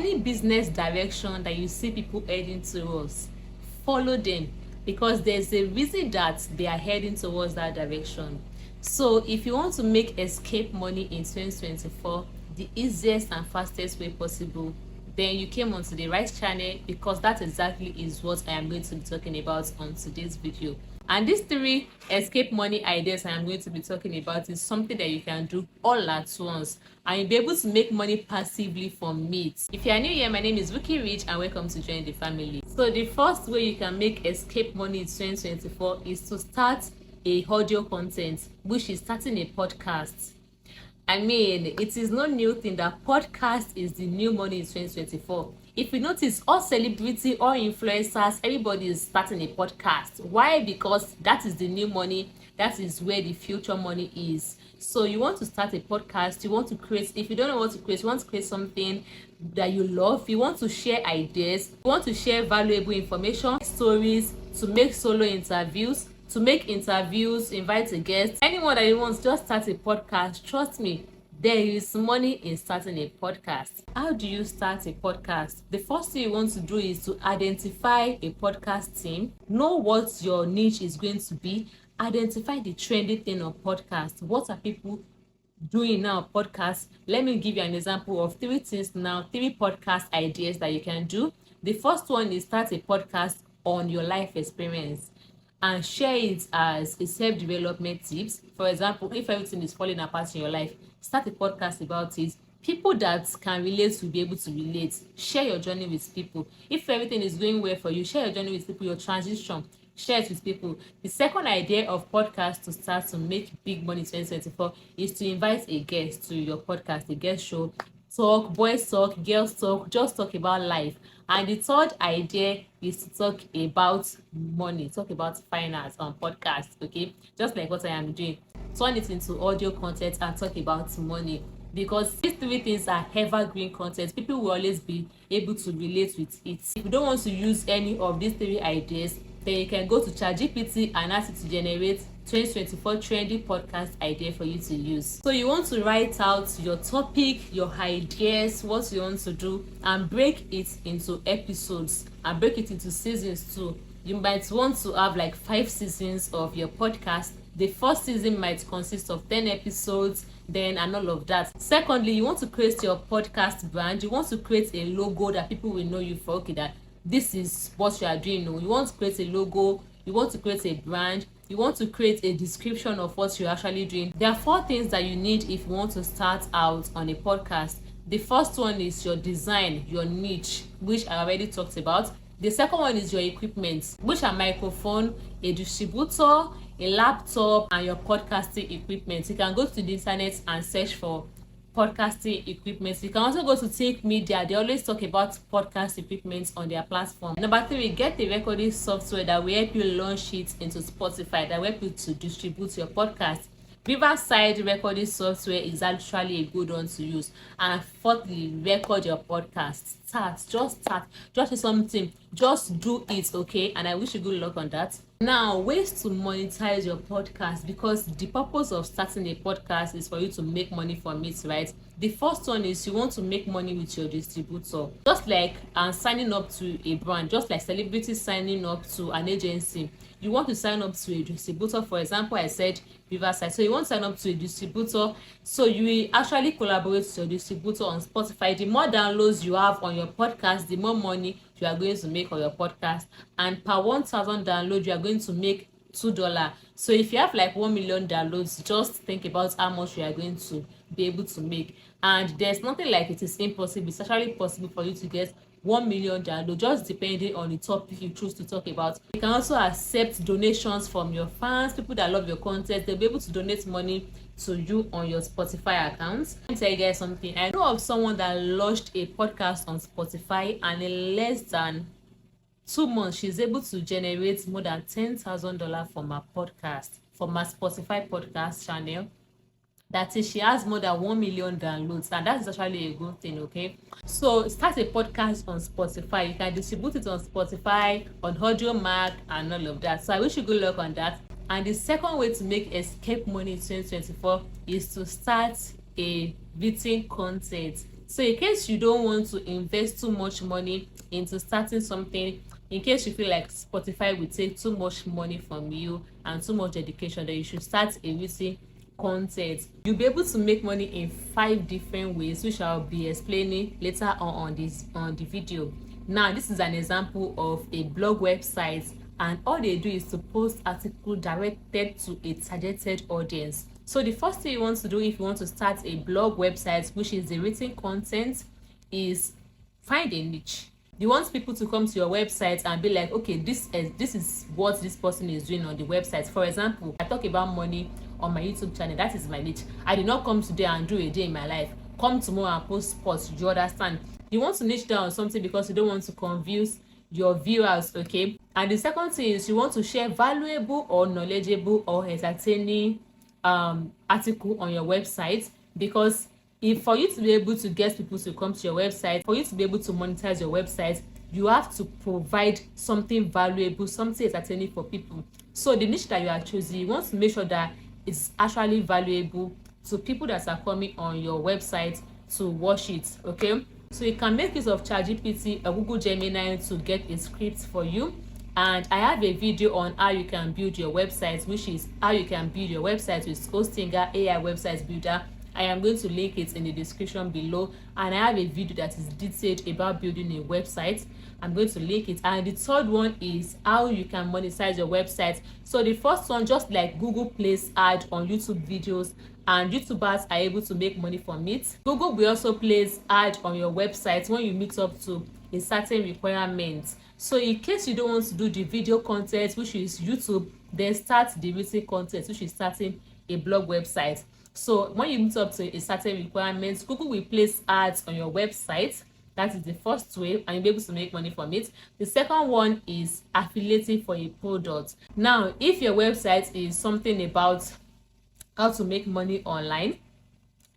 any business direction that you see people heading towards, follow them, because there's a reason that they are heading towards that direction. So if you want to make escape money in 2024 the easiest and fastest way possible, then you came onto the right channel, because that exactly is what I am going to be talking about on today's video. And these 3 escape money ideas I am going to be talking about is something that you can do all at once, and you'll be able to make money passively from it. If you are new here, my name is Vicky Rich and welcome to join the family. So the first way you can make escape money in 2024 is to start a audio content, which is starting a podcast. I mean, it is no new thing that podcast is the new money in 2024. If you notice, all celebrity, all influencers, everybody is starting a podcast. Why? Because that is the new money. That is where the future money is. So you want to start a podcast, you want to create, if you don't know what to create, you want to create something that you love, you want to share ideas, you want to share valuable information, stories, to make solo interviews, to make interviews, invite a guest, anyone that you want, just start a podcast. Trust me, there is money in starting a podcast. How do you start a podcast? The first thing you want to do is to identify a podcast team, know what your niche is going to be, identify the trendy thing on podcast. What are people doing now podcast? Let me give you an example of 3 things now, 3 podcast ideas that you can do. The first one is start a podcast on your life experience and share it as a self-development tips. For example, if everything is falling apart in your life, start a podcast about it. People that can relate will be able to relate. Share your journey with people. If everything is going well for you, share your journey with people, your transition, share it with people. The second idea of podcast to start to make big money in 2024 is to invite a guest to your podcast, a guest show. Talk, boys talk, girls talk, just talk about life. And the third idea is to talk about money, talk about finance on podcast, okay? Just like what I am doing. Turn it into audio content and talk about money, because these 3 things are evergreen content. People will always be able to relate with it. If you don't want to use any of these 3 ideas, then you can go to ChatGPT and ask it to generate 2024 trendy podcast idea for you to use. So you want to write out your topic, your ideas, what you want to do, and break it into episodes and break it into seasons too. You might want to have like 5 seasons of your podcast. The first season might consist of 10 episodes, then and all of that. Secondly, you want to create your podcast brand. You want to create a logo that people will know you for. Okay, that this is what you are doing. You want to create a logo, you want to create a brand, you want to create a description of what you're actually doing. There are 4 things that you need if you want to start out on a podcast. The first one is your design, your niche, which I already talked about. The second one is your equipment, which are microphone, a distributor, a laptop, and your podcasting equipment. You can go to the internet and search for podcasting equipment. You can also go to Take Media. They always talk about podcast equipment on their platform. Number 3, get a recording software that will help you launch it into Spotify, that will help you to distribute your podcast. Riverside recording software is actually a good one to use. And fourthly, record your podcast. Just say something, just do it, okay? And I wish you good luck on that. Now, ways to monetize your podcast, because the purpose of starting a podcast is for you to make money from it, right? The first one is you want to make money with your distributor. Just like signing up to a brand, just like celebrities signing up to an agency, you want to sign up to a distributor. For example, I said Riverside. So you want to sign up to a distributor, so you will actually collaborate with your distributor on Spotify. The more downloads you have on your podcast, the more money you are going to make on your podcast, and per 1,000 downloads you are going to make $2. So if you have like 1 million downloads, just think about how much you are going to be able to make. And there's nothing like it is impossible. It's actually possible for you to get 1 million downloads, just depending on the topic you choose to talk about. You can also accept donations from your fans, people that love your content. They'll be able to donate money to you on your Spotify account. Let me tell you guys something. I know of someone that launched a podcast on Spotify, and in less than 2 months she's able to generate more than $10,000 from her podcast, from her Spotify podcast channel. That is, she has more than 1 million downloads, and that's actually a good thing. Okay, so start a podcast on Spotify. You can distribute it on Spotify, on Audiomack, and all of that. So I wish you good luck on that. And the second way to make escape money in 2024 is to start a written content. So in case you don't want to invest too much money into starting something, in case you feel like Spotify will take too much money from you and too much dedication, then you should start a written content. You'll be able to make money in 5 different ways, which I'll be explaining later on the video. Now this is an example of a blog website, and all they do is to post articles directed to a targeted audience. So the first thing you want to do if you want to start a blog website, which is the written content, is find a niche. You want people to come to your website and be like, okay, this is what this person is doing on the website. For example, I talk about money on my YouTube channel. That is my niche. I did not come today and do a day in my life. Come tomorrow and post sports. Do you understand? You want to niche down on something because you don't want to confuse your viewers, okay? And the second thing is you want to share valuable or knowledgeable or entertaining article on your website, because if for you to be able to get people to come to your website, for you to be able to monetize your website, you have to provide something valuable, something entertaining for people. So the niche that you are choosing, you want to make sure that it's actually valuable to people that are coming on your website to watch it, okay? So you can make use of ChatGPT or Google Gemini to get a script for you. And I have a video on how you can build your website, which is how you can build your website with Hostinger AI Website Builder. I am going to link it in the description below, and I have a video that is detailed about building a website. I'm going to link it. And the third one is how you can monetize your website. So the first one, just like Google plays ad on YouTube videos and YouTubers are able to make money from it, Google will also place ad on your website when you meet up to a certain requirement. So in case you don't want to do the video content, which is YouTube, then start the written content, which is starting a blog website. So when you meet up to a certain requirement, Google will place ads on your website. That is the first way, and you'll be able to make money from it. The second one is affiliating for a product. Now, if your website is something about how to make money online,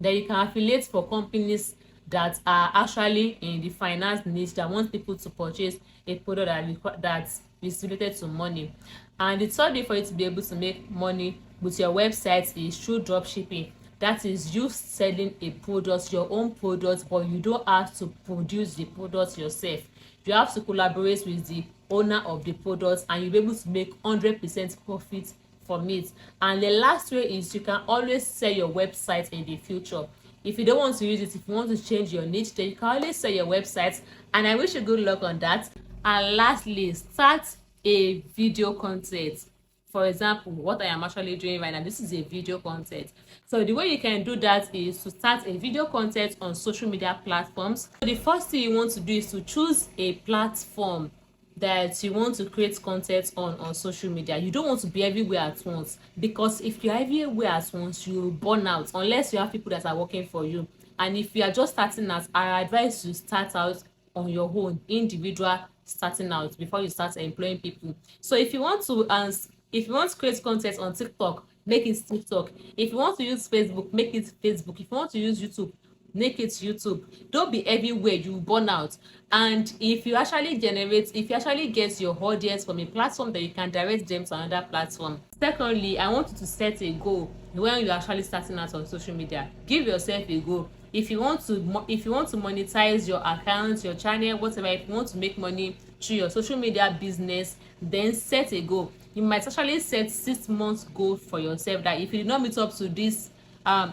then you can affiliate for companies that are actually in the finance niche that want people to purchase a product that is related to money. And the third way for you to be able to make money with your website is through drop shipping. That is you selling a product, your own product, but you don't have to produce the product yourself. You have to collaborate with the owner of the product, and you'll be able to make 100% profit from it. And the last way is you can always sell your website in the future. If you don't want to use it, if you want to change your niche, then you can always sell your website, and I wish you good luck on that. And lastly, start a video content. For example, what I am actually doing right now, this is a video content. So the way you can do that is to start a video content on social media platforms. So the first thing you want to do is to choose a platform that you want to create content on social media. You don't want to be everywhere at once, because if you're everywhere at once, you'll burn out unless you have people that are working for you. And if you are just starting out, I advise you start out on your own, individual, starting out before you start employing people. So if you want to create content on TikTok, make it TikTok. If you want to use Facebook, make it Facebook. If you want to use YouTube, make it YouTube. Don't be everywhere, you burn out. And if you actually get your audience from a platform, that you can direct them to another platform. Secondly, I want you to set a goal when you're actually starting out on social media. Give yourself a goal. If you want to monetize your account, your channel, whatever, if you want to make money through your social media business, then set a goal. You might actually set 6 months goal for yourself, that if you did not meet up to this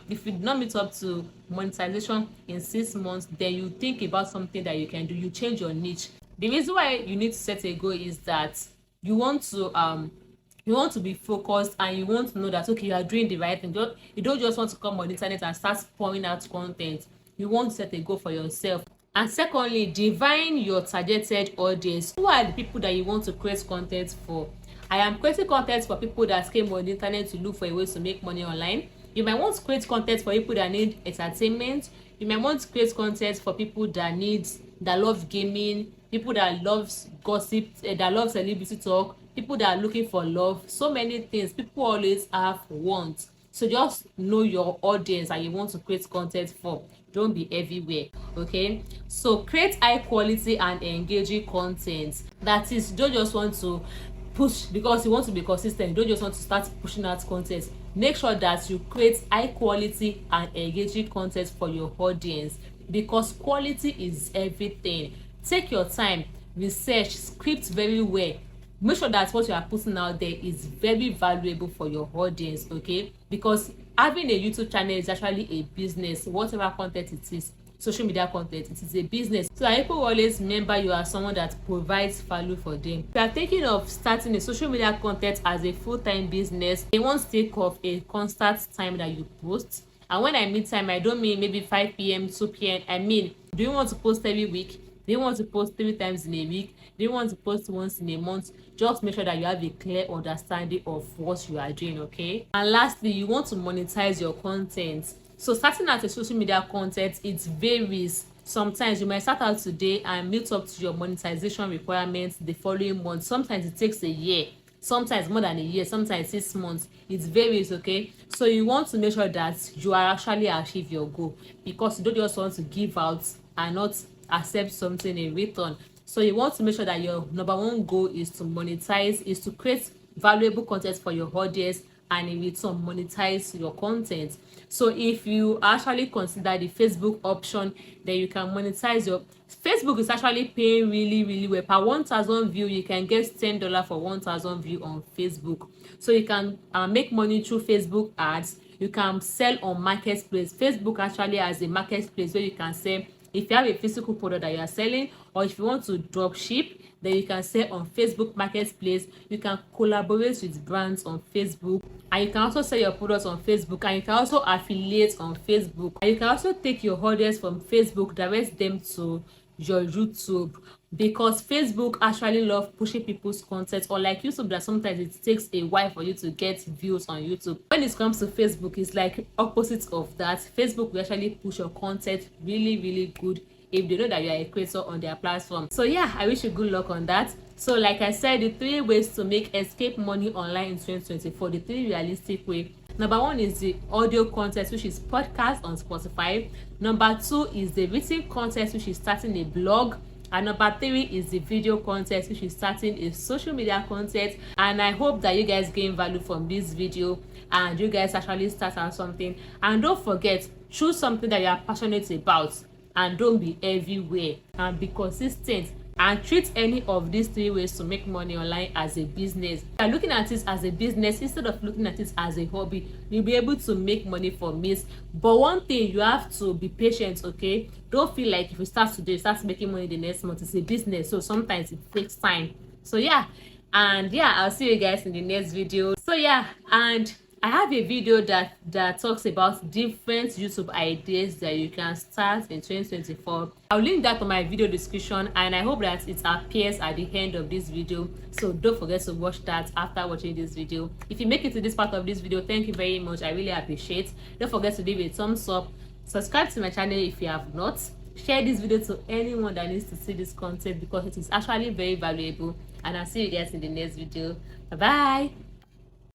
if you did not meet up to monetization in 6 months, then you think about something that you can do. You change your niche. The reason why you need to set a goal is that you want to be focused, and you want to know that, okay, you are doing the right thing. You don't just want to come on the internet and start pouring out content. You want to set a goal for yourself. And secondly, define your targeted audience. Who are the people that you want to create content for? I am creating content for people that came on the internet to look for a way to make money online. You might want to create content for people that need entertainment. You might want to create content for people that love gaming, people that love gossip, that love celebrity talk, people that are looking for love. So many things. People always have wants. So just know your audience that you want to create content for. Don't be everywhere, okay? So create high quality and engaging content. That is, you don't just want to push because you want to be consistent. You don't just want to start pushing out content. Make sure that you create high quality and engaging content for your audience. because quality is everything. Take your time, research, script very well. Make sure that what you are putting out there is very valuable for your audience, okay? Because having a YouTube channel is actually a business. Whatever content it is, social media content, it is a business. So that people always remember you are someone that provides value for them. If you are thinking of starting a social media content as a full-time business, you want to take off a constant time that you post. And when I mean time, I don't mean maybe 5 p.m, 2 p.m. I mean, do you want to post every week? Do you want to post 3 times in a week? Do you want to post once in a month? Just make sure that you have a clear understanding of what you are doing, okay? And lastly, you want to monetize your content. So starting out a social media content, it varies. Sometimes you might start out today and meet up to your monetization requirements the following month. Sometimes it takes a year, sometimes more than a year, sometimes 6 months. It varies, okay? So you want to make sure that you are actually achieve your goal, because you don't just want to give out and not accept something in return. So you want to make sure that your number one goal is to monetize, is to create valuable content for your audience, and in return monetize your content. So if you actually consider the Facebook option, then you can monetize your Facebook. Is actually paying really well. Per 1,000 view you can get $10 for 1,000 view on Facebook. So you can make money through Facebook ads. You can sell on marketplace. Facebook actually has a marketplace where you can sell. If you have a physical product that you are selling, or if you want to drop ship, then you can sell on Facebook marketplace. You can collaborate with brands on Facebook, and you can also sell your products on Facebook, and you can also affiliate on Facebook, and you can also take your audience from Facebook, direct them to your YouTube, because Facebook actually love pushing people's content, or like YouTube that sometimes it takes a while for you to get views on YouTube. When it comes to Facebook, it's like opposite of that. Facebook will actually push your content really good if they know that you are a creator on their platform. So yeah, I wish you good luck on that. So like I said, the 3 ways to make escape money online in 2024, the 3 realistic way. Number 1 is the audio content, which is podcast on Spotify. Number 2 is the written content, which is starting a blog. And number 3 is the video content, which is starting a social media content. And I hope that you guys gain value from this video and you guys actually start on something. And don't forget, choose something that you are passionate about, and don't be everywhere, and be consistent, and treat any of these 3 ways to make money online as a business. If you are looking at it as a business instead of looking at it as a hobby, you'll be able to make money from it. But one thing, you have to be patient, okay? Don't feel like if you start today, start making money the next month. It's a business, so sometimes it takes time. So yeah, and yeah, I'll see you guys in the next video. So yeah, and I have a video that talks about different YouTube ideas that you can start in 2024. I'll link that on my video description, and I hope that it appears at the end of this video. So don't forget to watch that after watching this video. If you make it to this part of this video, thank you very much. I really appreciate. Don't forget to leave a thumbs up. Subscribe to my channel if you have not. Share this video to anyone that needs to see this content, because it is actually very valuable. And I'll see you guys in the next video. Bye bye.